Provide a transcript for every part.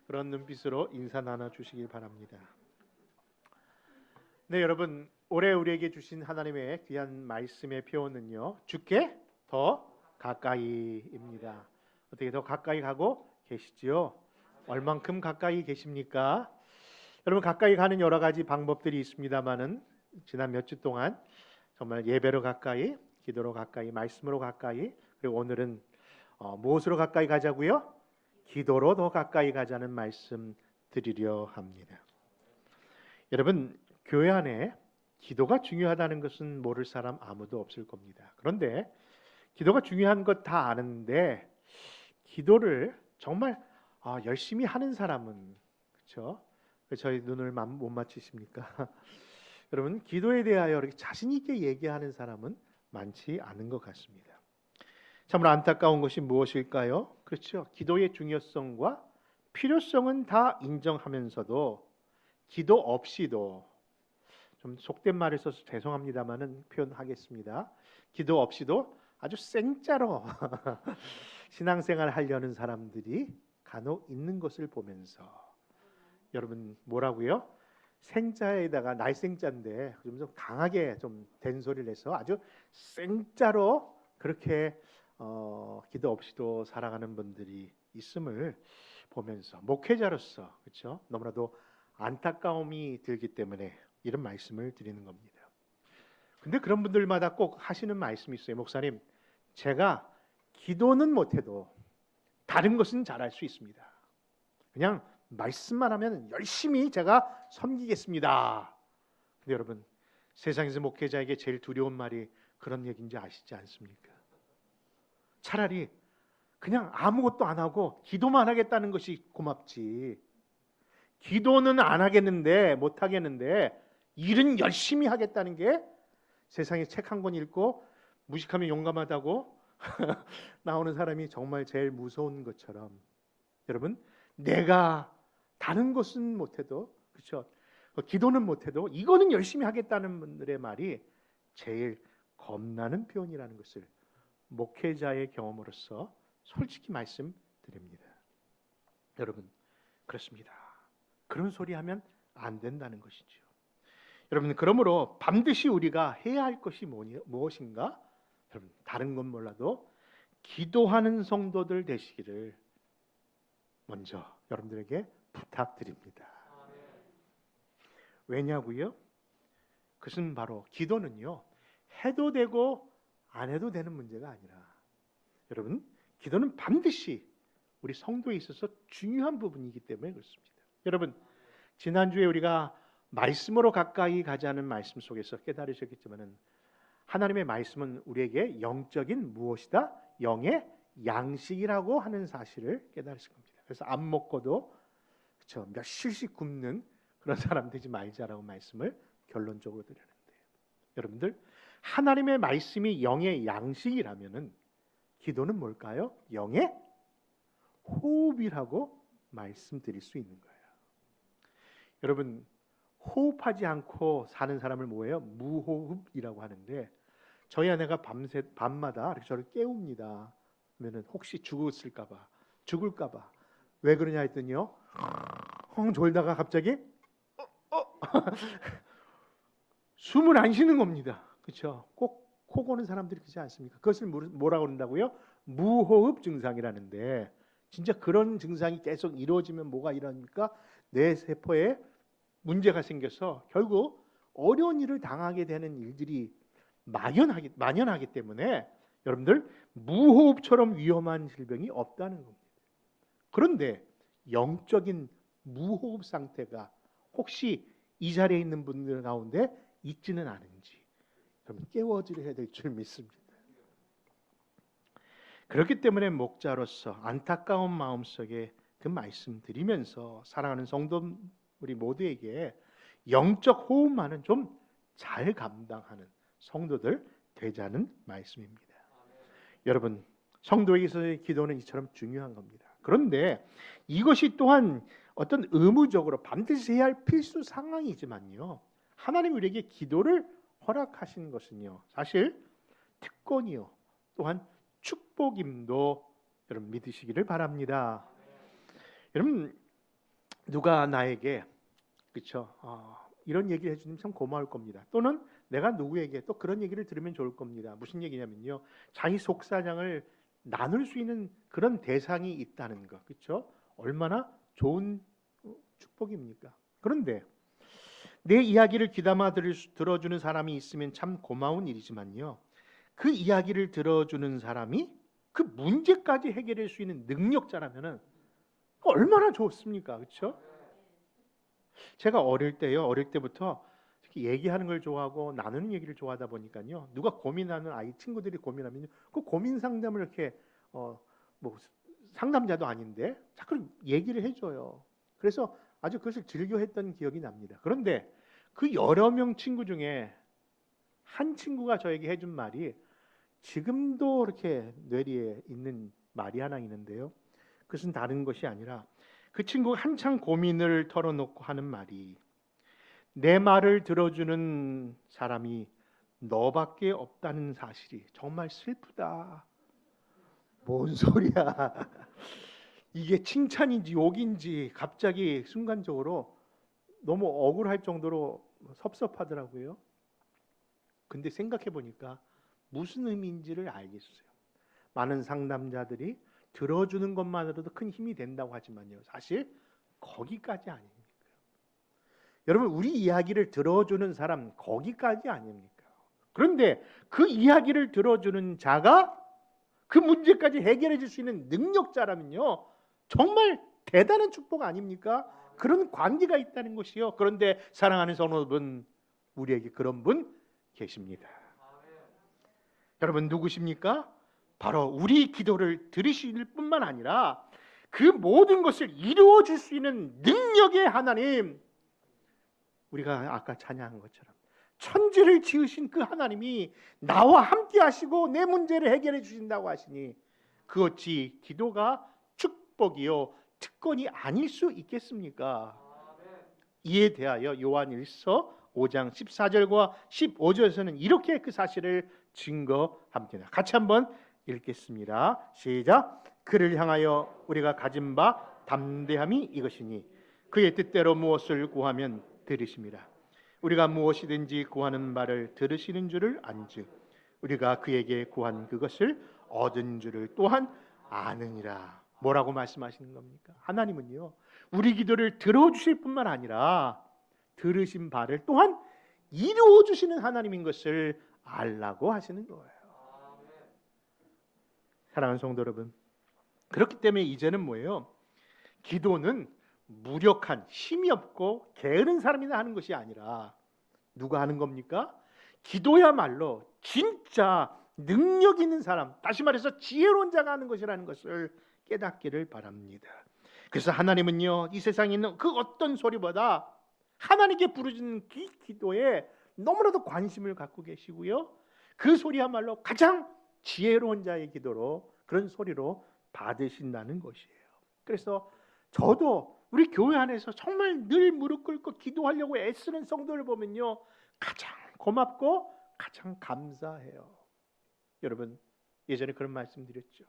그런 눈빛으로 인사 나눠주시길 바랍니다. 네, 여러분, 올해 우리에게 주신 하나님의 귀한 말씀의 표현은요, 주께 더 가까이입니다. 어떻게 더 가까이 가고 계시지요? 얼만큼 가까이 계십니까? 여러분, 가까이 가는 여러 가지 방법들이 있습니다만은 지난 몇 주 동안 정말 예배로 가까이, 기도로 가까이, 말씀으로 가까이, 그리고 오늘은 무엇으로 가까이 가자고요? 기도로 더 가까이 가자는 말씀 드리려 합니다. 여러분, 교회 안에 기도가 중요하다는 것은 모를 사람 아무도 없을 겁니다. 그런데 기도가 중요한 것 다 아는데 기도를 정말 열심히 하는 사람은, 그렇죠? 저희 눈을 못 맞추십니까? 여러분, 기도에 대하여 이렇게 자신 있게 얘기하는 사람은 많지 않은 것 같습니다. 참으로 안타까운 것이 무엇일까요? 그렇죠. 기도의 중요성과 필요성은 다 인정하면서도 기도 없이도, 좀 속된 말을 써서 죄송합니다만은 표현하겠습니다. 기도 없이도 아주 생짜로 신앙생활 하려는 사람들이 간혹 있는 것을 보면서, 여러분 뭐라고요? 생자에다가 날생자인데 좀 강하게 좀 된소리를 해서 아주 생짜로 그렇게 기도 없이도 살아가는 분들이 있음을 보면서 목회자로서, 그렇죠? 너무나도 안타까움이 들기 때문에 이런 말씀을 드리는 겁니다. 근데 그런 분들마다 꼭 하시는 말씀이 있어요. 목사님, 제가 기도는 못해도 다른 것은 잘할 수 있습니다. 그냥 말씀만 하면 열심히 제가 섬기겠습니다. 근데 여러분, 세상에서 목회자에게 제일 두려운 말이 그런 얘기인지 아시지 않습니까? 차라리 그냥 아무것도 안 하고 기도만 하겠다는 것이 고맙지. 기도는 안 하겠는데, 못 하겠는데 일은 열심히 하겠다는 게 세상에 책 한 권 읽고 무식하면 용감하다고 나오는 사람이 정말 제일 무서운 것처럼, 여러분, 내가 다른 것은 못해도, 그렇죠? 기도는 못해도 이거는 열심히 하겠다는 분들의 말이 제일 겁나는 표현이라는 것을 목회자의 경험으로서 솔직히 말씀드립니다. 여러분, 그렇습니다. 그런 소리 하면 안 된다는 것이죠. 여러분, 그러므로 반드시 우리가 해야 할 것이 무엇인가? 여러분, 다른 건 몰라도 기도하는 성도들 되시기를 먼저 여러분들에게 부탁드립니다. 왜냐고요? 그것은 바로 기도는요, 해도 되고 안 해도 되는 문제가 아니라, 여러분, 기도는 반드시 우리 성도에 있어서 중요한 부분이기 때문에 그렇습니다. 여러분, 지난주에 우리가 말씀으로 가까이 가자는 말씀 속에서 깨달으셨겠지만은, 하나님의 말씀은 우리에게 영적인 무엇이다? 영의 양식이라고 하는 사실을 깨달으신 겁니다. 그래서 안 먹고도, 그렇죠, 며칠씩 굶는 그런 사람 되지 말자라고 말씀을 결론적으로 드렸는데, 여러분들, 하나님의 말씀이 영의 양식이라면은 기도는 뭘까요? 영의 호흡이라고 말씀드릴 수 있는 거예요. 여러분, 호흡하지 않고 사는 사람을 뭐예요? 무호흡이라고 하는데, 저희 아내가 밤마다 이렇게 저를 깨웁니다. 그러면은 혹시 죽을까봐. 왜 그러냐 했더니요, 졸다가 갑자기 숨을 안 쉬는 겁니다. 그렇죠? 꼭 코 고는 사람들이 그렇지 않습니까? 그것을 뭐라고 그런다고요? 무호흡 증상이라는데, 진짜 그런 증상이 계속 이루어지면 뭐가 일어납니까? 뇌 세포에 문제가 생겨서 결국 어려운 일을 당하게 되는 일들이 만연하기 때문에, 여러분들, 무호흡처럼 위험한 질병이 없다는 겁니다. 그런데 영적인 무호흡 상태가 혹시 이 자리에 있는 분들 가운데 있지는 않은지 여러분 깨워드려야 될 줄 믿습니다. 그렇기 때문에 목자로서 안타까운 마음속에 그 말씀드리면서 사랑하는 성도 우리 모두에게 영적 호흡만은 좀 잘 감당하는 성도들 되자는 말씀입니다. 여러분, 성도에게서의 기도는 이처럼 중요한 겁니다. 그런데 이것이 또한 어떤 의무적으로 반드시 해야 할 필수 상황이지만요, 하나님 우리에게 기도를 허락하신 것은요, 사실 특권이요, 또한 축복임도 여러분 믿으시기를 바랍니다. 여러분, 누가 나에게 그렇죠? 이런 얘기를 해주면 참 고마울 겁니다. 또는 내가 누구에게 또 그런 얘기를 들으면 좋을 겁니다. 무슨 얘기냐면요, 자기 속사정을 나눌 수 있는 그런 대상이 있다는 것, 그렇죠? 얼마나 좋은 축복입니까? 그런데 내 이야기를 귀담아 들어주는 사람이 있으면 참 고마운 일이지만요, 그 이야기를 들어주는 사람이 그 문제까지 해결할 수 있는 능력자라면은 얼마나 좋습니까? 그렇죠? 제가 어릴 때부터 특히 얘기하는 걸 좋아하고 나누는 얘기를 좋아하다 보니까요, 누가 고민하는 아이 친구들이 고민하면 그 고민 상담을 이렇게 뭐 상담자도 아닌데 자꾸 얘기를 해줘요. 그래서 아주 그것을 즐겨했던 기억이 납니다. 그런데 그 여러 명 친구 중에 한 친구가 저에게 해준 말이 지금도 이렇게 뇌리에 있는 말이 하나 있는데요, 그것은 다른 것이 아니라 그 친구가 한창 고민을 털어놓고 하는 말이, 내 말을 들어주는 사람이 너밖에 없다는 사실이 정말 슬프다. 뭔 소리야. 이게 칭찬인지 욕인지 갑자기 순간적으로 너무 억울할 정도로 섭섭하더라고요. 근데 생각해 보니까 무슨 의미인지를 알겠어요. 많은 상담자들이 들어주는 것만으로도 큰 힘이 된다고 하지만요, 사실 거기까지 아닙니다. 여러분, 우리 이야기를 들어주는 사람 거기까지 아닙니까? 그런데 그 이야기를 들어주는 자가 그 문제까지 해결해 줄 수 있는 능력자라면요, 정말 대단한 축복 아닙니까? 그런 관계가 있다는 것이요. 그런데 사랑하는 성도 여러분, 우리에게 그런 분 계십니다. 여러분, 누구십니까? 바로 우리 기도를 들으실 뿐만 아니라 그 모든 것을 이루어 줄 수 있는 능력의 하나님, 우리가 아까 찬양한 것처럼 천지를 지으신 그 하나님이 나와 함께 하시고 내 문제를 해결해 주신다고 하시니 그 어찌 기도가 축복이요 특권이 아닐 수 있겠습니까? 이에 대하여 요한일서 5장 14절과 15절에서는 이렇게 그 사실을 증거합니다. 같이 한번 읽겠습니다. 시작. 그를 향하여 우리가 가진 바 담대함이 이것이니 그의 뜻대로 무엇을 구하면 들으심이라. 우리가 무엇이든지 구하는 바를 들으시는 줄을 안즉 우리가 그에게 구한 그것을 얻은 줄을 또한 아느니라. 뭐라고 말씀하시는 겁니까? 하나님은요, 우리 기도를 들어주실 뿐만 아니라 들으신 바를 또한 이루어 주시는 하나님인 것을 알라고 하시는 거예요. 사랑하는 성도 여러분, 그렇기 때문에 이제는 뭐예요? 기도는 무력한, 힘이 없고 게으른 사람이나 하는 것이 아니라 누가 하는 겁니까? 기도야말로 진짜 능력 있는 사람, 다시 말해서 지혜로운 자가 하는 것이라는 것을 깨닫기를 바랍니다. 그래서 하나님은요, 이 세상에 있는 그 어떤 소리보다 하나님께 부르짖는 기도에 너무나도 관심을 갖고 계시고요, 그 소리야말로 가장 지혜로운 자의 기도로, 그런 소리로 받으신다는 것이에요. 그래서 저도 우리 교회 안에서 정말 늘 무릎 꿇고 기도하려고 애쓰는 성도를 보면요, 가장 고맙고 가장 감사해요. 여러분, 예전에 그런 말씀 드렸죠.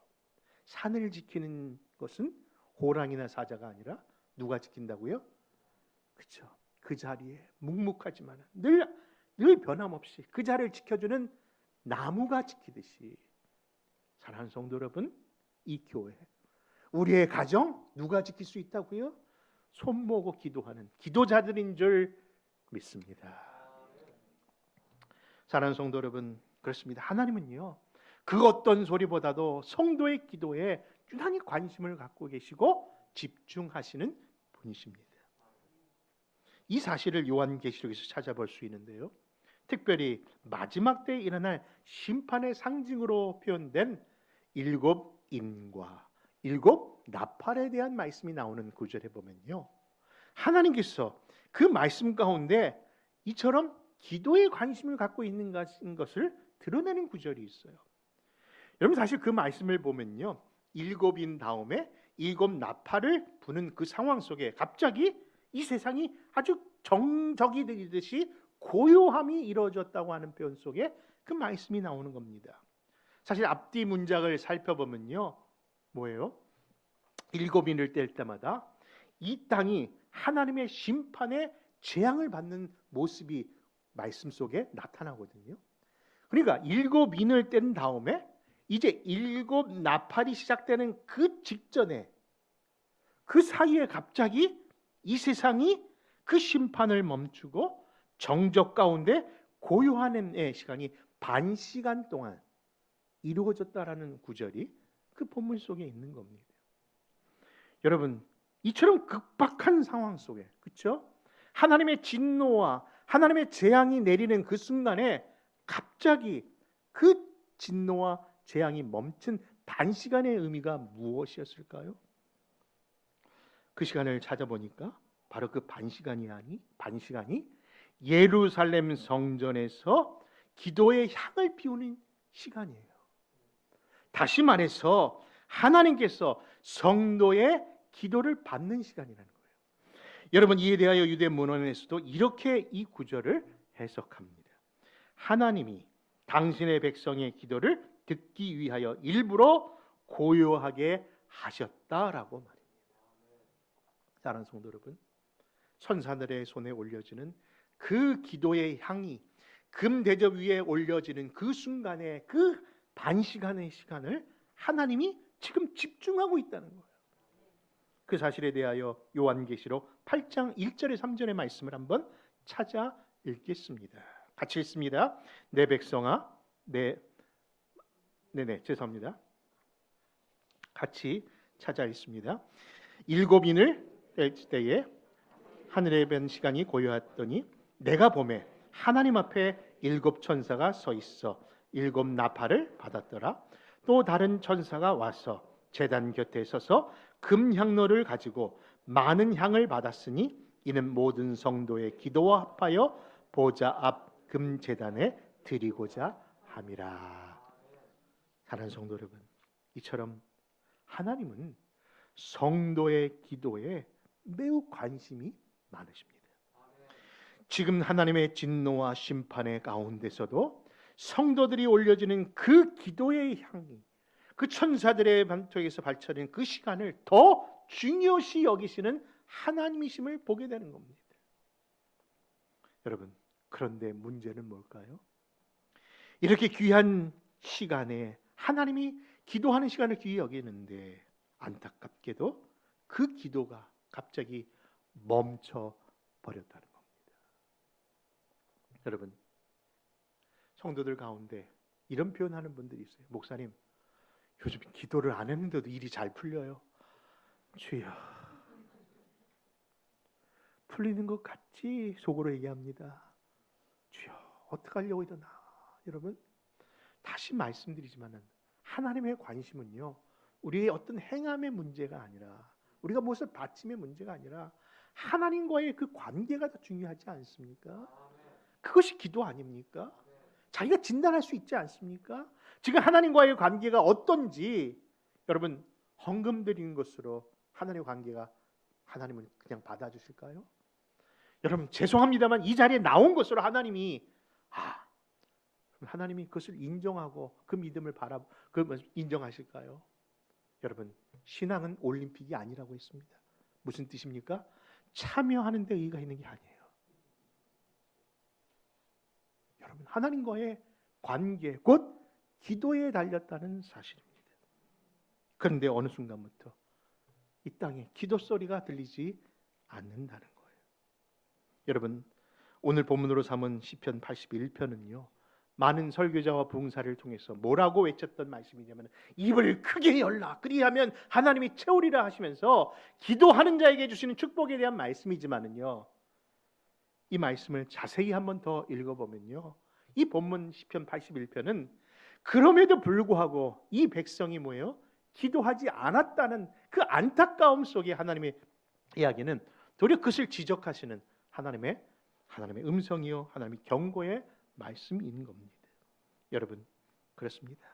산을 지키는 것은 호랑이나 사자가 아니라 누가 지킨다고요? 그렇죠. 그 자리에 묵묵하지만 늘 변함없이 그 자리를 지켜주는 나무가 지키듯이, 사랑하는 성도 여러분, 이 교회, 우리의 가정 누가 지킬 수 있다고요? 손모고 기도하는 기도자들인 줄 믿습니다. 사랑하는 성도 여러분, 그렇습니다. 하나님은요, 그 어떤 소리보다도 성도의 기도에 유난히 관심을 갖고 계시고 집중하시는 분이십니다. 이 사실을 요한계시록에서 찾아볼 수 있는데요, 특별히 마지막 때에 일어날 심판의 상징으로 표현된 7인과 7 나팔에 대한 말씀이 나오는 구절에 보면요, 하나님께서 그 말씀 가운데 이처럼 기도에 관심을 갖고 있는 것을 드러내는 구절이 있어요. 여러분, 사실 그 말씀을 보면요, 7인 다음에 7 나팔을 부는 그 상황 속에 갑자기 이 세상이 아주 정적이 되듯이 고요함이 이루어졌다고 하는 표현 속에 그 말씀이 나오는 겁니다. 사실 앞뒤 문장을 살펴보면요, 뭐예요? 일곱인을 뗄 때마다 이 땅이 하나님의 심판의 재앙을 받는 모습이 말씀 속에 나타나거든요. 그러니까 일곱인을 뗀 다음에 이제 일곱 나팔이 시작되는 그 직전에, 그 사이에 갑자기 이 세상이 그 심판을 멈추고 정적 가운데 고요한 시간이 반 시간 동안 이루어졌다라는 구절이 그 본문 속에 있는 겁니다. 여러분, 이처럼 급박한 상황 속에, 그렇죠? 하나님의 진노와 하나님의 재앙이 내리는 그 순간에 갑자기 그 진노와 재앙이 멈춘 단시간의 의미가 무엇이었을까요? 그 시간을 찾아보니까 바로 그 반시간이 예루살렘 성전에서 기도의 향을 피우는 시간이에요. 다시 말해서 하나님께서 성도의 기도를 받는 시간이라는 거예요. 여러분, 이에 대하여 유대 문헌에서도 이렇게 이 구절을 해석합니다. 하나님이 당신의 백성의 기도를 듣기 위하여 일부러 고요하게 하셨다라고 말입니다. 사랑하는 성도 여러분, 천사들의 손에 올려지는 그 기도의 향이 금 대접 위에 올려지는 그 순간에, 그 반시간의 시간을 하나님이 지금 집중하고 있다는 거예요. 그 사실에 대하여 요한계시록 8장 1절에 3절의 말씀을 한번 찾아 읽겠습니다. 같이 읽습니다. 내 백성아, 죄송합니다. 같이 찾아 읽습니다. 일곱인을 뗄 때에 하늘에 뵌 시간이 고요하더니 내가 보매 하나님 앞에 일곱 천사가 서 있어 일곱 나팔을 받았더라. 또 다른 천사가 와서 제단 곁에 서서 금향로를 가지고 많은 향을 받았으니 이는 모든 성도의 기도와 합하여 보좌 앞 금제단에 드리고자 함이라. 사랑하는 성도 여러분, 이처럼 하나님은 성도의 기도에 매우 관심이 많으십니다. 지금 하나님의 진노와 심판의 가운데서도 성도들이 올려지는 그 기도의 향이, 그 천사들의 반토에서 발쳐진 그 시간을 더 중요시 여기시는 하나님이심을 보게 되는 겁니다. 여러분, 그런데 문제는 뭘까요? 이렇게 귀한 시간에 하나님이 기도하는 시간을 귀히 여기는데 안타깝게도 그 기도가 갑자기 멈춰 버렸다는 겁니다. 여러분, 성도들 가운데 이런 표현하는 분들이 있어요. 목사님, 요즘 기도를 안 했는데도 일이 잘 풀려요. 주여, 풀리는 것 같지? 속으로 얘기합니다. 주여, 어떡하려고 이러나. 여러분, 다시 말씀드리지만은 하나님의 관심은요, 우리의 어떤 행함의 문제가 아니라, 우리가 무엇을 받침의 문제가 아니라 하나님과의 그 관계가 더 중요하지 않습니까? 그것이 기도 아닙니까? 자기가 진단할 수 있지 않습니까? 지금 하나님과의 관계가 어떤지, 여러분, 헌금 드리는 것으로 하나님의 관계가, 하나님은 그냥 받아주실까요? 여러분, 죄송합니다만 이 자리에 나온 것으로 하나님이 하나님이 그것을 인정하고 그 믿음을 인정하실까요? 여러분, 신앙은 올림픽이 아니라고 했습니다. 무슨 뜻입니까? 참여하는 데 의의가 있는 게 아니에요. 여러분, 하나님과의 관계, 곧 기도에 달렸다는 사실입니다. 그런데 어느 순간부터 이 땅에 기도 소리가 들리지 않는다는 거예요. 여러분, 오늘 본문으로 삼은 시편 81편은요, 많은 설교자와 부흥사를 통해서 뭐라고 외쳤던 말씀이냐면, 입을 크게 열라 그리하면 하나님이 채우리라 하시면서 기도하는 자에게 주시는 축복에 대한 말씀이지만은요, 이 말씀을 자세히 한번 더 읽어보면요, 이 본문 시편 81편은 그럼에도 불구하고 이 백성이 뭐예요? 기도하지 않았다는 그 안타까움 속에 하나님의 이야기는 도리어 그것을 지적하시는 하나님의 음성이요, 하나님의 경고의 말씀이 있는 겁니다. 여러분, 그렇습니다.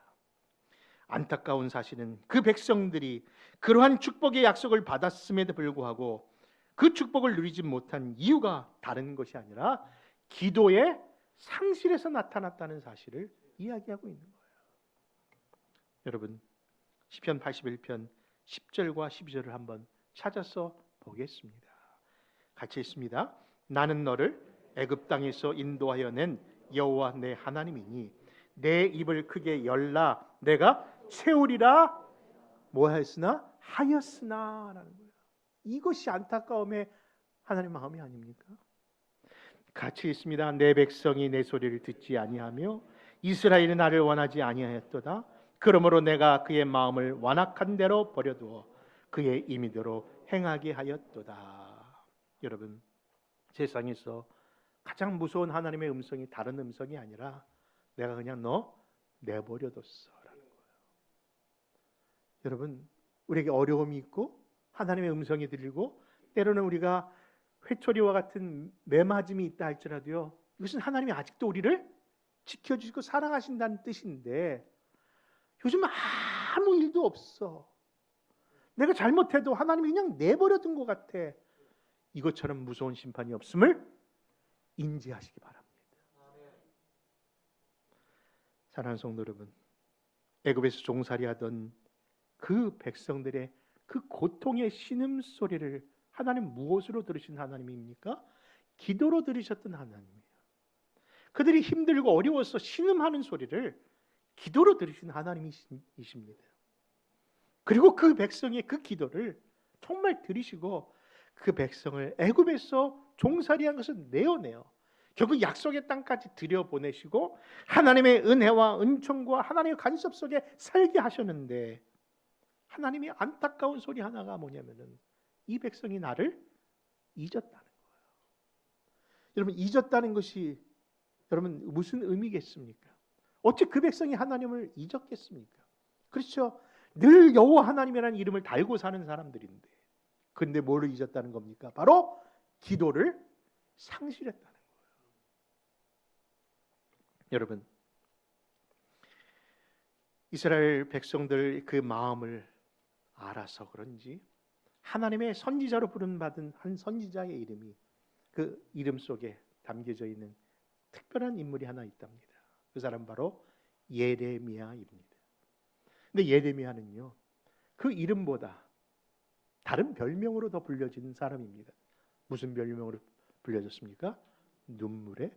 안타까운 사실은 그 백성들이 그러한 축복의 약속을 받았음에도 불구하고 그 축복을 누리지 못한 이유가 다른 것이 아니라 기도의 상실에서 나타났다는 사실을 이야기하고 있는 거예요. 여러분, 시편 81편 10절과 12절을 한번 찾아서 보겠습니다. 같이 읽습니다. 나는 너를 애굽 땅에서 인도하여 낸 여호와 내 하나님이니 내 입을 크게 열라 내가 채우리라 하였으나 라는 거예요. 이것이 안타까움의 하나님의 마음이 아닙니까? 같이 있습니다. 내 백성이 내 소리를 듣지 아니하며 이스라엘이 나를 원하지 아니하였도다. 그러므로 내가 그의 마음을 완악한 대로 버려두어 그의 임의대로 행하게 하였도다. 여러분, 세상에서 가장 무서운 하나님의 음성이 다른 음성이 아니라 내가 그냥 너 내버려뒀어라는 거예요. 여러분, 우리에게 어려움이 있고 하나님의 음성이 들리고 때로는 우리가 회초리와 같은 매맞음이 있다 할지라도요, 이것은 하나님이 아직도 우리를 지켜주시고 사랑하신다는 뜻인데 요즘 아무 일도 없어. 내가 잘못해도 하나님이 그냥 내버려둔 것 같아. 이것처럼 무서운 심판이 없음을 인지하시기 바랍니다. 사랑하는 성도 여러분, 애굽에서 종살이하던 그 백성들의 그 고통의 신음소리를 하나님 무엇으로 들으신 하나님입니까? 기도로 들으셨던 하나님이에요. 그들이 힘들고 어려워서 신음하는 소리를 기도로 들으신 하나님이십니다. 그리고 그 백성의 그 기도를 정말 들으시고 그 백성을 애굽에서 종살이한 것을 내어내요. 결국 약속의 땅까지 들여보내시고 하나님의 은혜와 은총과 하나님의 간섭 속에 살게 하셨는데 하나님이 안타까운 소리 하나가 뭐냐면은 이 백성이 나를 잊었다는 거예요. 여러분, 잊었다는 것이 여러분 무슨 의미겠습니까? 어찌 그 백성이 하나님을 잊었겠습니까? 그렇죠. 늘 여호와 하나님이라는 이름을 달고 사는 사람들인데 근데 뭘 잊었다는 겁니까? 바로 기도를 상실했다는 거예요. 여러분, 이스라엘 백성들 그 마음을 알아서 그런지 하나님의 선지자로 부름받은 한 선지자의 이름이 그 이름 속에 담겨져 있는 특별한 인물이 하나 있답니다. 그 사람 바로 예레미야입니다. 근데 예레미야는요, 그 이름보다 다른 별명으로 더 불려지는 사람입니다. 무슨 별명으로 불려졌습니까? 눈물의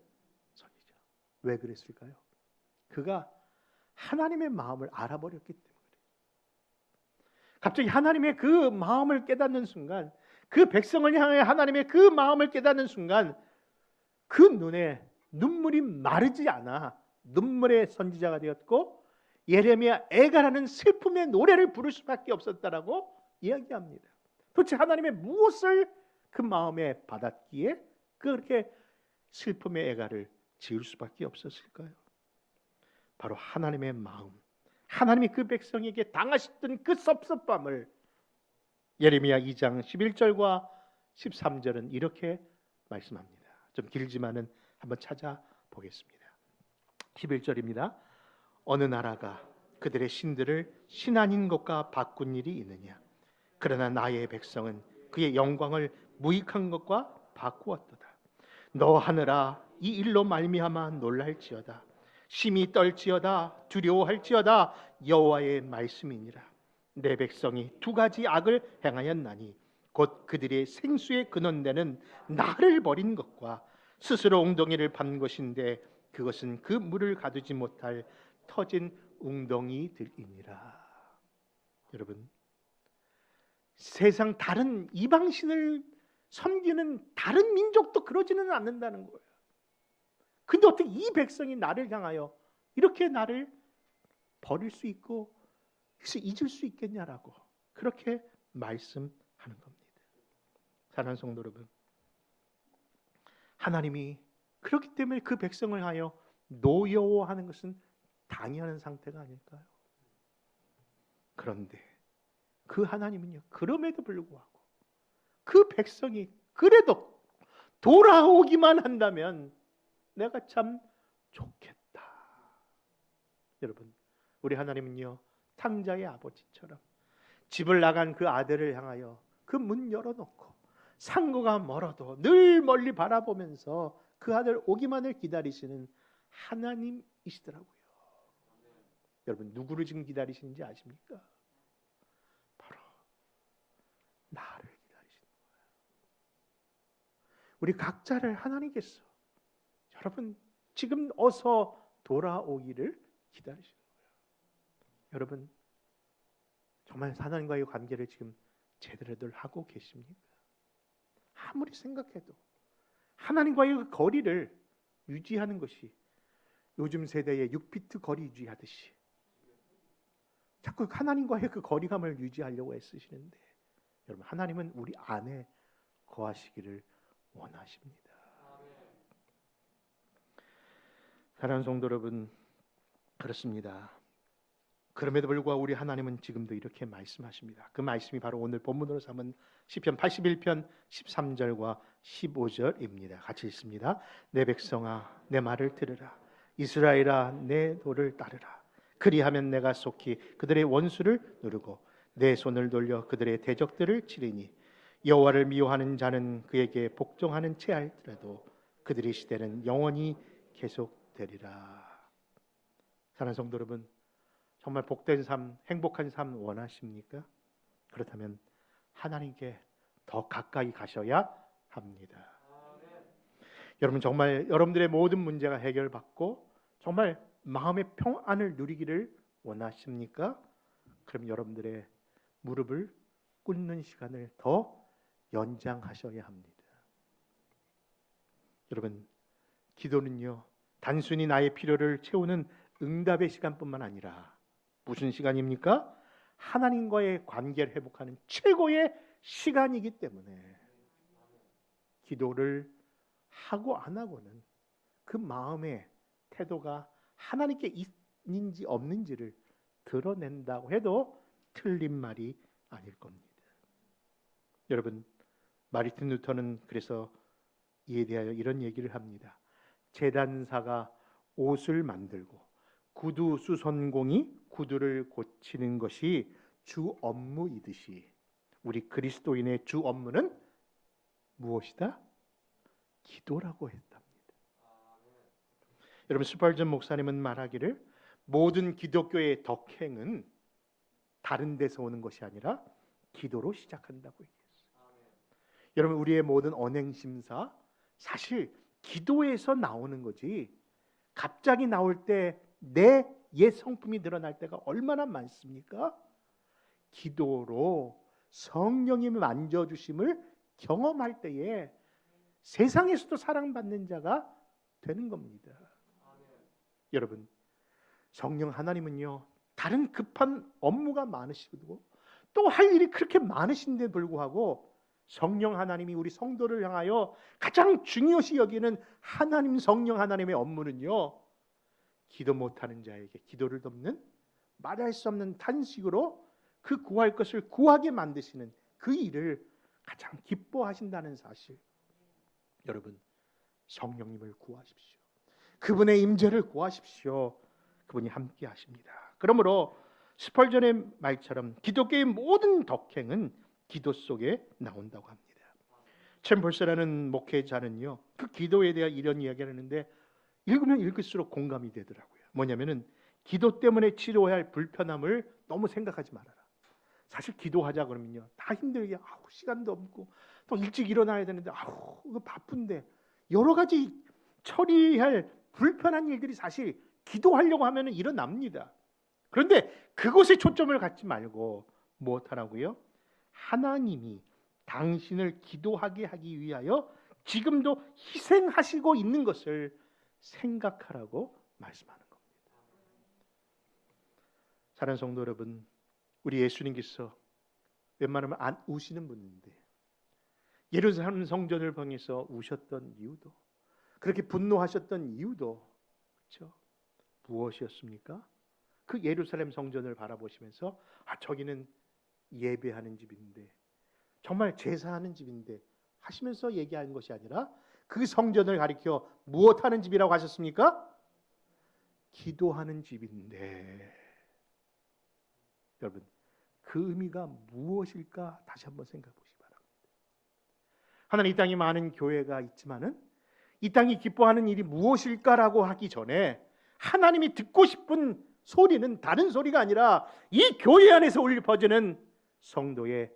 선지자. 왜 그랬을까요? 그가 하나님의 마음을 알아버렸기 때문에. 갑자기 하나님의 그 마음을 깨닫는 순간, 그 백성을 향해 하나님의 그 마음을 깨닫는 순간 그 눈에 눈물이 마르지 않아 눈물의 선지자가 되었고 예레미야 애가라는 슬픔의 노래를 부를 수밖에 없었다라고 이야기합니다. 도대체 하나님의 무엇을 그 마음에 받았기에 그렇게 슬픔의 애가를 지을 수밖에 없었을까요? 바로 하나님의 마음, 하나님이 그 백성에게 당하셨던 그 섭섭함을 예레미야 2장 11절과 13절은 이렇게 말씀합니다. 좀 길지만은 한번 찾아보겠습니다. 11절입니다. 어느 나라가 그들의 신들을 신 아닌 것과 바꾼 일이 있느냐? 그러나 나의 백성은 그의 영광을 무익한 것과 바꾸었도다. 너 하늘아, 이 일로 말미암아 놀랄지어다. 심히 떨지어다. 두려워할지어다. 여호와의 말씀이니라. 내 백성이 두 가지 악을 행하였나니 곧 그들의 생수의 근원되는 나를 버린 것과 스스로 웅덩이를 판 것인데 그것은 그 물을 가두지 못할 터진 웅덩이들이니라. 여러분, 세상 다른 이방신을 섬기는 다른 민족도 그러지는 않는다는 거예요. 근데 어떻게 이 백성이 나를 향하여 이렇게 나를 버릴 수 있고 잊을 수 있겠냐라고 그렇게 말씀하는 겁니다. 사랑하는 성도 여러분, 하나님이 그렇기 때문에 그 백성을 하여 노여워하는 것은 당연한 상태가 아닐까요? 그런데 그 하나님은요, 그럼에도 불구하고 그 백성이 그래도 돌아오기만 한다면 내가 참 좋겠다. 여러분, 우리 하나님은요, 탕자의 아버지처럼 집을 나간 그 아들을 향하여 그 문 열어놓고 상고가 멀어도 늘 멀리 바라보면서 그 아들 오기만을 기다리시는 하나님이시더라고요. 여러분, 누구를 지금 기다리시는지 아십니까? 바로 나를 기다리시는 거예요. 우리 각자를 하나님께서 여러분 지금 어서 돌아오기를 기다리시는 거예요. 여러분 정말 하나님과의 관계를 지금 제대로들 하고 계십니까? 아무리 생각해도 하나님과의 그 거리를 유지하는 것이 요즘 세대의 6피트 거리 유지하듯이 자꾸 하나님과의 그 거리감을 유지하려고 애쓰시는데 여러분 하나님은 우리 안에 거하시기를 원하십니다. 사랑하는 성도 여러분, 그렇습니다. 그럼에도 불구하고 우리 하나님은 지금도 이렇게 말씀하십니다. 그 말씀이 바로 오늘 본문으로 삼은 시편 81편 13절과 15절입니다. 같이 읽습니다. 내 백성아 내 말을 들으라. 이스라엘아 내 도를 따르라. 그리하면 내가 속히 그들의 원수를 누르고 내 손을 돌려 그들의 대적들을 치리니 여호와를 미워하는 자는 그에게 복종하는 채 할지라도 그들의 시대는 영원히 계속되리라. 사랑하는 성도 여러분, 정말 복된 삶, 행복한 삶 원하십니까? 그렇다면 하나님께 더 가까이 가셔야 합니다. 여러분 정말 여러분들의 모든 문제가 해결받고 정말 마음의 평안을 누리기를 원하십니까? 그럼 여러분들의 무릎을 꿇는 시간을 더 연장하셔야 합니다. 여러분 기도는요 단순히 나의 필요를 채우는 응답의 시간뿐만 아니라 무슨 시간입니까? 하나님과의 관계를 회복하는 최고의 시간이기 때문에 기도를 하고 안 하고는 그 마음의 태도가 하나님께 있는지 없는지를 드러낸다고 해도 틀린 말이 아닐 겁니다. 여러분 마르틴 루터는 그래서 이에 대하여 이런 얘기를 합니다. 제단사가 옷을 만들고 구두 수선공이 구두를 고치는 것이 주 업무이듯이 우리 그리스도인의 주 업무는 무엇이다? 기도라고 했답니다. 여러분 스펄전 목사님은 말하기를 모든 기독교의 덕행은 다른 데서 오는 것이 아니라 기도로 시작한다고 얘기했어요. 여러분 우리의 모든 언행심사 사실 기도에서 나오는 거지 갑자기 나올 때 내 옛 성품이 드러날 때가 얼마나 많습니까? 기도로 성령님의 만져주심을 경험할 때에 세상에서도 사랑받는 자가 되는 겁니다. 여러분 성령 하나님은요 다른 급한 업무가 많으시고 또 할 일이 그렇게 많으신데 불구하고 성령 하나님이 우리 성도를 향하여 가장 중요시 여기는 하나님 성령 하나님의 업무는요 기도 못하는 자에게 기도를 돕는 말할 수 없는 탄식으로 그 구할 것을 구하게 만드시는 그 일을 가장 기뻐하신다는 사실. 여러분 성령님을 구하십시오. 그분의 임재를 구하십시오. 그분이 함께 하십니다. 그러므로 스펄전의 말처럼 기독교의 모든 덕행은 기도 속에 나온다고 합니다. 챔버스라는 목회자는요 그 기도에 대한 이런 이야기를 하는데 읽으면 읽을수록 공감이 되더라고요. 뭐냐면은 기도 때문에 치료해야 할 불편함을 너무 생각하지 말아라. 사실 기도하자 그러면요 다 힘들게 시간도 없고 또 일찍 일어나야 되는데 이거 바쁜데 여러 가지 처리할 불편한 일들이 사실 기도하려고 하면은 일어납니다. 그런데 그곳에 초점을 갖지 말고 무엇하라고요? 하나님이 당신을 기도하게 하기 위하여 지금도 희생하시고 있는 것을 생각하라고 말씀하는 겁니다. 사랑하는 성도 여러분, 우리 예수님께서 웬만하면 안 우시는 분인데 예루살렘 성전을 향해서 우셨던 이유도 그렇게 분노하셨던 이유도 그렇죠? 무엇이었습니까? 그 예루살렘 성전을 바라보시면서 저기는 예배하는 집인데 정말 제사하는 집인데 하시면서 얘기하는 것이 아니라 그 성전을 가리켜 무엇하는 집이라고 하셨습니까? 기도하는 집인데 여러분 그 의미가 무엇일까 다시 한번 생각해 보시기 바랍니다. 하나님 이 땅에 많은 교회가 있지만은 이 땅이 기뻐하는 일이 무엇일까라고 하기 전에 하나님이 듣고 싶은 소리는 다른 소리가 아니라 이 교회 안에서 울려 퍼지는 성도의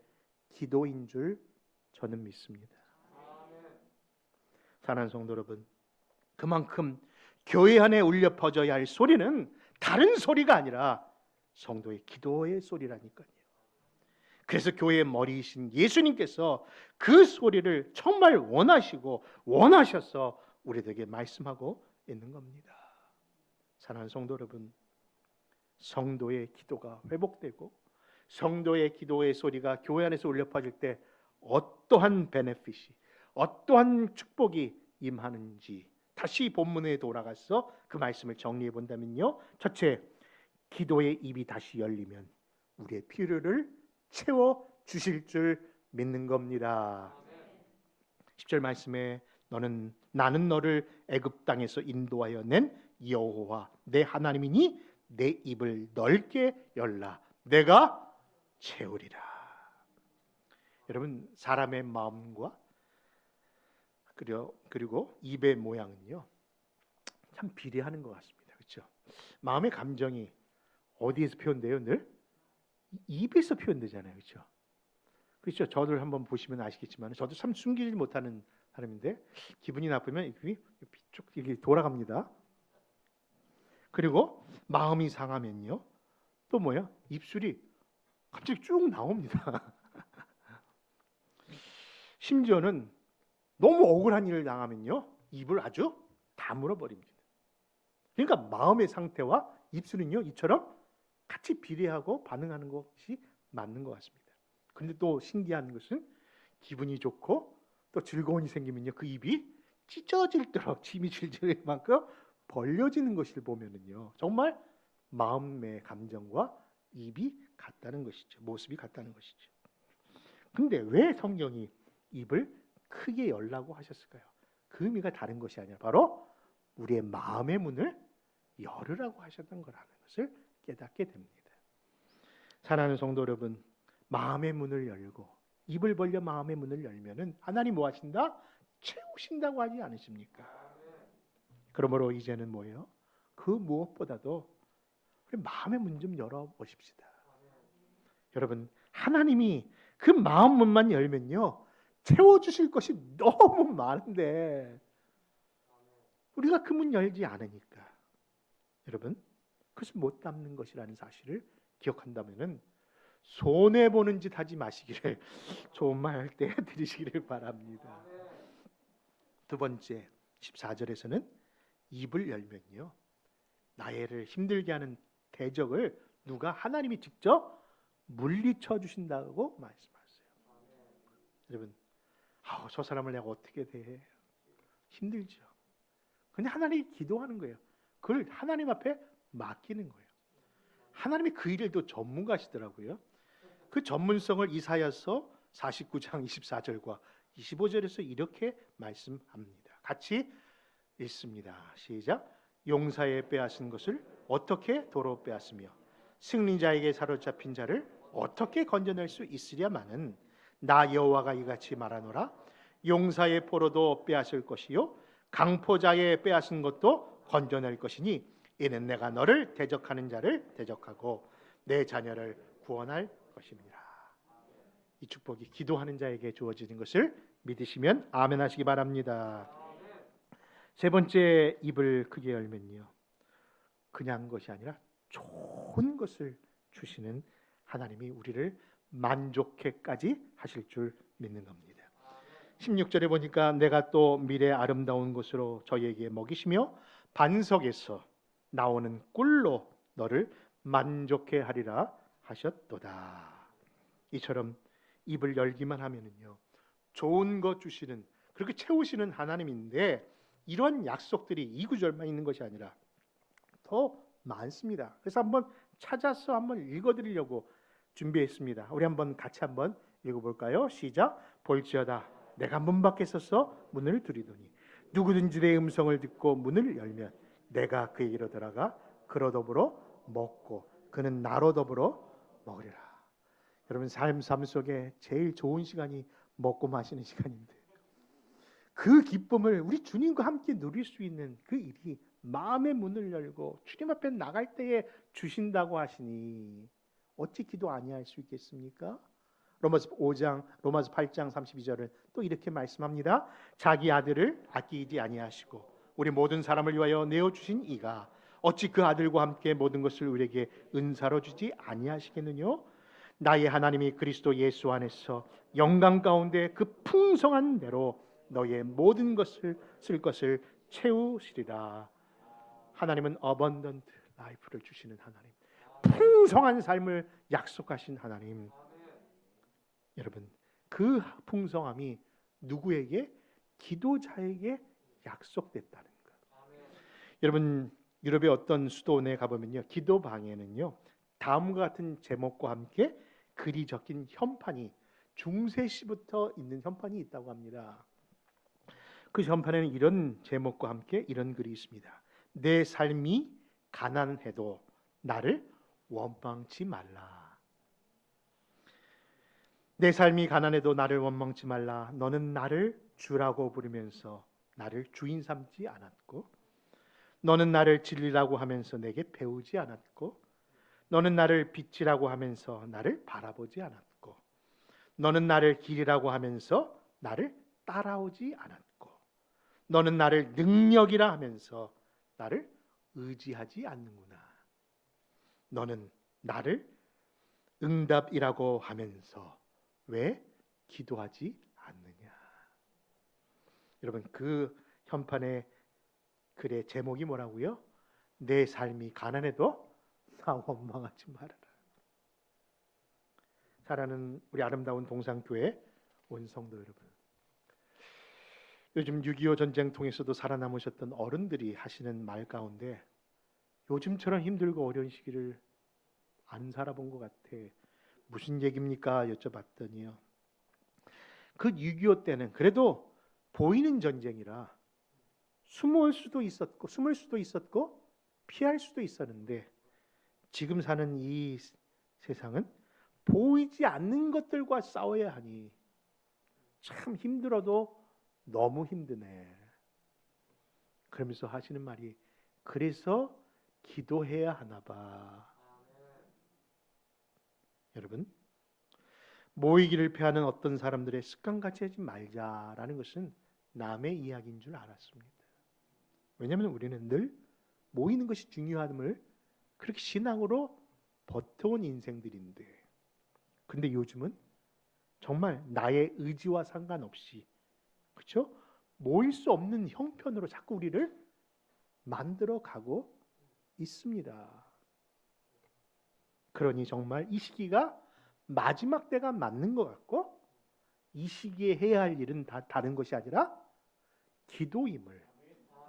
기도인 줄 저는 믿습니다. 사랑하는 성도 여러분, 그만큼 교회 안에 울려 퍼져야 할 소리는 다른 소리가 아니라 성도의 기도의 소리라니까요. 그래서 교회의 머리이신 예수님께서 그 소리를 정말 원하시고 원하셔서 우리에게 말씀하고 있는 겁니다. 사랑하는 성도 여러분, 성도의 기도가 회복되고 성도의 기도의 소리가 교회 안에서 울려 퍼질 때 어떠한 베네핏이, 어떠한 축복이 임하는지 다시 본문에 돌아가서 그 말씀을 정리해 본다면요, 첫째, 기도의 입이 다시 열리면 우리의 필요를 채워 주실 줄 믿는 겁니다. 10절 말씀에 나는 너를 애굽 땅에서 인도하여 낸 여호와 내 하나님이니 내 입을 넓게 열라 내가 채우리라. 여러분, 사람의 마음과 그리고 입의 모양은요 참 비례하는 것 같습니다. 그렇죠? 마음의 감정이 어디에서 표현돼요? 늘 입에서 표현되잖아요. 그렇죠? 그렇죠? 저를 한번 보시면 아시겠지만 저도 참 숨기지 못하는 사람인데 기분이 나쁘면 입이 쭉 이렇게 돌아갑니다. 그리고 마음이 상하면요 또 뭐야? 입술이 갑자기 쭉 나옵니다. 심지어는 너무 억울한 일을 당하면요 입을 아주 다물어버립니다. 그러니까 마음의 상태와 입술은요 이처럼 같이 비례하고 반응하는 것이 맞는 것 같습니다. 그런데 또 신기한 것은 기분이 좋고 또 즐거운 일이 생기면요 그 입이 찢어질 대로 침이 질질 만큼 벌려지는 것을 보면은요 정말 마음의 감정과 입이 같다는 것이죠. 모습이 같다는 것이죠. 근데 왜 성경이 입을 크게 열라고 하셨을까요? 그 의미가 다른 것이 아니라 바로 우리의 마음의 문을 열으라고 하셨던 거라는 것을 깨닫게 됩니다. 사랑하는 성도 여러분, 마음의 문을 열고 입을 벌려 마음의 문을 열면은 하나님 뭐 하신다? 채우신다고 하지 않으십니까? 그러므로 이제는 뭐예요? 그 무엇보다도 우리 마음의 문 좀 열어 보십시다. 여러분, 하나님이 그 마음 문만 열면요 채워주실 것이 너무 많은데 우리가 그 문 열지 않으니까 여러분 그것을 못 담는 것이라는 사실을 기억한다면은 손해보는 짓 하지 마시기를 좋은 말 때 드리시기를 바랍니다. 두 번째 14절에서는 입을 열면요 나를 힘들게 하는 대적을 누가 하나님이 직접 물리쳐 주신다고 말씀하세요. 여러분, 저 사람을 내가 어떻게 대해? 힘들죠. 근데 하나님이 기도하는 거예요. 그걸 하나님 앞에 맡기는 거예요. 하나님이 그 일을 또 전문가시더라고요. 그 전문성을 이사야서 49장 24절과 25절에서 이렇게 말씀합니다. 같이 읽습니다. 시작. 용사의 빼앗은 것을 어떻게 도로 빼앗으며 승리자에게 사로잡힌 자를 어떻게 건져낼 수 있으랴마는 나 여호와가 이같이 말하노라. 용사의 포로도 빼앗을 것이요 강포자의 빼앗은 것도 건져낼 것이니 이는 내가 너를 대적하는 자를 대적하고 내 자녀를 구원할 것입니다. 이 축복이 기도하는 자에게 주어지는 것을 믿으시면 아멘 하시기 바랍니다. 세 번째, 입을 크게 열면요 그냥 것이 아니라 좋은 것을 주시는 하나님이 우리를 만족해까지 하실 줄 믿는 겁니다. 16절에 보니까 내가 또 미래 아름다운 것으로 저희에게 먹이시며 반석에서 나오는 꿀로 너를 만족해 하리라 하셨도다. 이처럼 입을 열기만 하면은요 좋은 것 주시는, 그렇게 채우시는 하나님인데 이런 약속들이 이 구절만 있는 것이 아니라 더 많습니다. 그래서 한번 찾아서 한번 읽어드리려고 준비했습니다. 우리 한번 같이 한번 읽어볼까요? 시작. 볼지어다 내가 문 밖에 서서 문을 두리더니 누구든지 내 음성을 듣고 문을 열면 내가 그에게로 들어가 그로 더불어 먹고 그는 나로 더불어 먹으리라. 여러분 삶 속에 제일 좋은 시간이 먹고 마시는 시간인데 그 기쁨을 우리 주님과 함께 누릴 수 있는 그 일이 마음의 문을 열고 주님 앞에 나갈 때에 주신다고 하시니 어찌 기도 아니할 수 있겠습니까? 로마서 8장 32절은 또 이렇게 말씀합니다. 자기 아들을 아끼지 아니하시고 우리 모든 사람을 위하여 내어 주신 이가 어찌 그 아들과 함께 모든 것을 우리에게 은사로 주지 아니하시겠느냐? 나의 하나님이 그리스도 예수 안에서 영광 가운데 그 풍성한 대로 너의 모든 것을 쓸 것을 채우시리라. 하나님은 abundant life를 주시는 하나님, 풍성한 삶을 약속하신 하나님. 여러분, 그 풍성함이 누구에게? 기도자에게 약속됐다는 것. 여러분, 유럽의 어떤 수도원에 가보면요, 기도방에는요 다음과 같은 제목과 함께 글이 적힌 현판이, 중세시부터 있는 현판이 있다고 합니다. 그 현판에는 이런 제목과 함께 이런 글이 있습니다. 내 삶이 가난해도 나를 원망치 말라. 내 삶이 가난해도 나를 원망치 말라. 너는 나를 주라고 부르면서 나를 주인 삼지 않았고, 너는 나를 진리라고 하면서 내게 배우지 않았고, 너는 나를 빛이라고 하면서 나를 바라보지 않았고, 너는 나를 길이라고 하면서 나를 따라오지 않았고, 너는 나를 능력이라 하면서 나를 의지하지 않는구나. 너는 나를 응답이라고 하면서 왜 기도하지 않느냐. 여러분, 그 현판의 글의 제목이 뭐라고요? 내 삶이 가난해도 나 원망하지 말아라. 사랑하는 우리 아름다운 동산교회 온 성도 여러분, 요즘 6.25 전쟁 통해서도 살아남으셨던 어른들이 하시는 말 가운데 요즘처럼 힘들고 어려운 시기를 안 살아본 것 같아. 무슨 얘기입니까? 여쭤봤더니요, 그 6.25 때는 그래도 보이는 전쟁이라 숨을 수도 있었고 피할 수도 있었는데, 지금 사는 이 세상은 보이지 않는 것들과 싸워야 하니 참 힘들어도 너무 힘드네. 그러면서 하시는 말이, 그래서 기도해야 하나 봐. 여러분, 모이기를 피하는 어떤 사람들의 습관같이 하지 말자라는 것은 남의 이야기인 줄 알았습니다. 왜냐하면 우리는 늘 모이는 것이 중요함을 그렇게 신앙으로 버텨온 인생들인데, 근데 요즘은 정말 나의 의지와 상관없이, 그렇죠? 모일 수 없는 형편으로 자꾸 우리를 만들어 가고 있습니다. 그러니 정말 이 시기가 마지막 때가 맞는 것 같고, 이 시기에 해야 할 일은 다른 것이 아니라 기도임을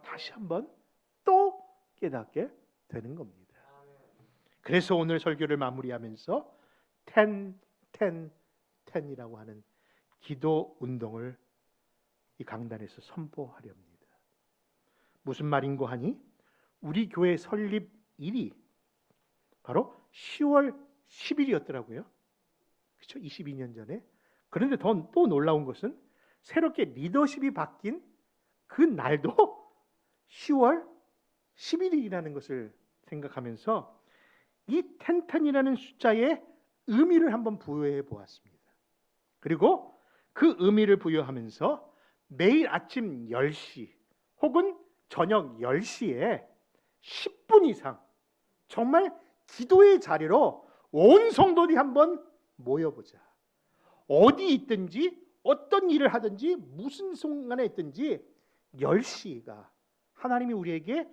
다시 한번 또 깨닫게 되는 겁니다. 그래서 오늘 설교를 마무리하면서 10이라고 하는 기도 운동을 이 강단에서 선포하려 합니다. 무슨 말인고 하니, 우리 교회 설립일이 바로 10월 10일이었더라고요. 그렇죠? 22년 전에. 그런데 또 놀라운 것은 새롭게 리더십이 바뀐 그 날도 10월 10일이라는 것을 생각하면서 이 10이라는 숫자의 의미를 한번 부여해 보았습니다. 그리고 그 의미를 부여하면서 매일 아침 10시 혹은 저녁 10시에 10분 이상 정말 기도의 자리로 온 성도들이 한번 모여보자. 어디 있든지 어떤 일을 하든지 무슨 순간에 있든지 10시가 하나님이 우리에게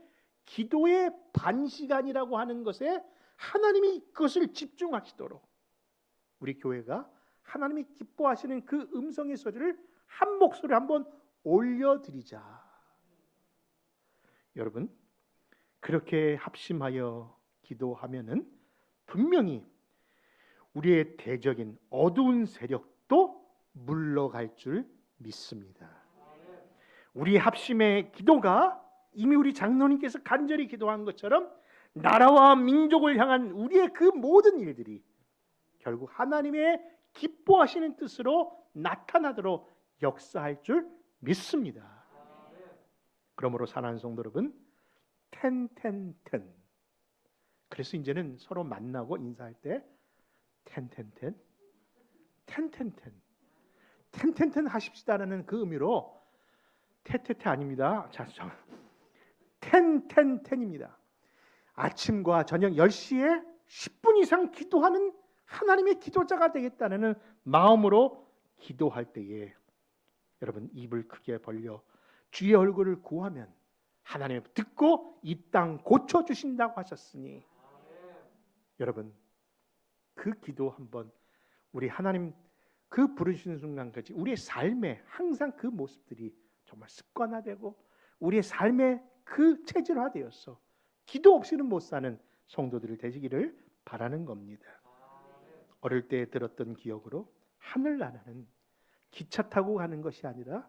기도의 반시간이라고 하는 것에 하나님이 그것을 집중하시도록 우리 교회가 하나님이 기뻐하시는 그 음성의 소리를 한 목소리로 한번 올려드리자. 여러분, 그렇게 합심하여 기도하면은 분명히 우리의 대적인 어두운 세력도 물러갈 줄 믿습니다. 우리 합심의 기도가 이미 우리 장로님께서 간절히 기도한 것처럼 나라와 민족을 향한 우리의 그 모든 일들이 결국 하나님의 기뻐하시는 뜻으로 나타나도록 역사할 줄 믿습니다. 그러므로 사랑하는 성도 여러분, 10. 그래서 이제는 서로 만나고 인사할 때 10. 텐텐텐 하십시다라는 그 의미로 테테테 아닙니다. 자, 텐텐텐입니다. 아침과 저녁 10시에 10분 이상 기도하는 하나님의 기도자가 되겠다는 마음으로 기도할 때에 여러분 입을 크게 벌려 주의 얼굴을 구하면 하나님 듣고 이 땅 고쳐주신다고 하셨으니 여러분 그 기도 한번 우리 하나님 그 부르시는 순간까지 우리의 삶에 항상 그 모습들이 정말 습관화되고 우리의 삶에 그 체질화되어서 기도 없이는 못 사는 성도들이 되시기를 바라는 겁니다. 어릴 때 들었던 기억으로 하늘나라는 기차 타고 가는 것이 아니라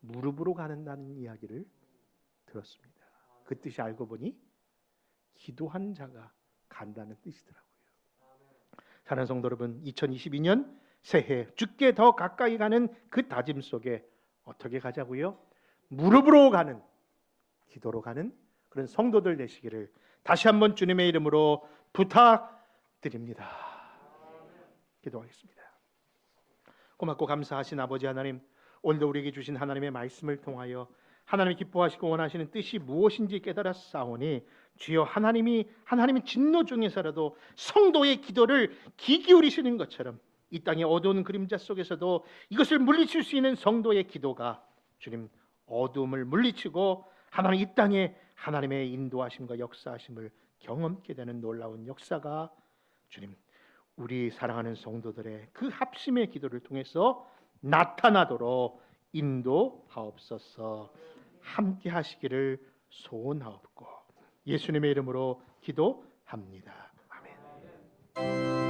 무릎으로 가는다는 이야기를 들었습니다. 그 뜻이 알고 보니 기도한 자가 간다는 뜻이더라고요. 사랑하는 성도 여러분, 2022년 새해 주께 더 가까이 가는 그 다짐 속에 어떻게 가자고요? 무릎으로 가는, 기도로 가는 그런 성도들 되시기를 다시 한번 주님의 이름으로 부탁드립니다. 기도하겠습니다. 고맙고 감사하신 아버지 하나님, 오늘도 우리에게 주신 하나님의 말씀을 통하여 하나님이 기뻐하시고 원하시는 뜻이 무엇인지 깨달았사오니 주여 하나님의 진노 중에서라도 성도의 기도를 귀 기울이시는 것처럼 이 땅의 어두운 그림자 속에서도 이것을 물리칠 수 있는 성도의 기도가 주님 어둠을 물리치고 하나님 이 땅에 하나님의 인도하심과 역사하심을 경험케 되는 놀라운 역사가 주님 우리 사랑하는 성도들의 그 합심의 기도를 통해서 나타나도록 인도하옵소서. 함께 하시기를 소원하옵고 예수님의 이름으로 기도합니다. 아멘.